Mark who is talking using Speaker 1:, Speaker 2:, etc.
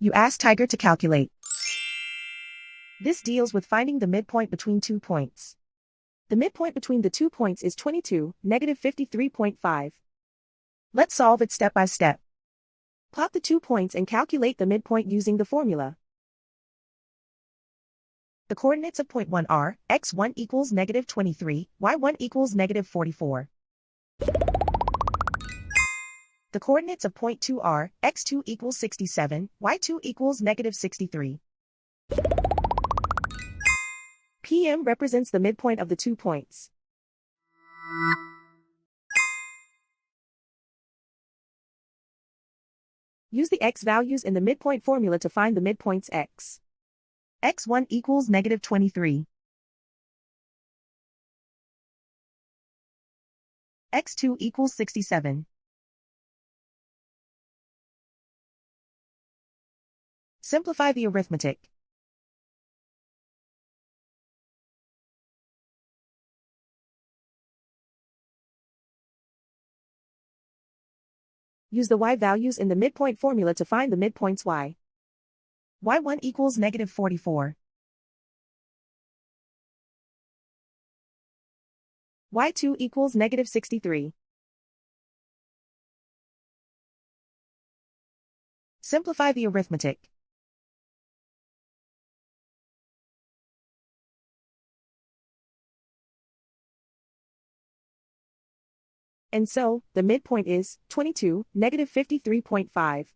Speaker 1: You ask Tiger to calculate. This deals with finding the midpoint between 2 points. The midpoint between the 2 points is 22, negative 53.5. Let's solve it step by step. Plot the 2 points and calculate the midpoint using the formula. The coordinates of point 1 are, x1 equals negative 23, y1 equals negative 44. The coordinates of point 2 are, x2 equals 67, y2 equals negative 63. PM represents the midpoint of the 2 points. Use the x values in the midpoint formula to find the midpoints x. x1 equals negative 23. x2 equals 67. Simplify the arithmetic. Use the y values in the midpoint formula to find the midpoints y. y1 equals negative 44. y2 equals negative 63. Simplify the arithmetic. And so, the midpoint is 22, negative 53.5.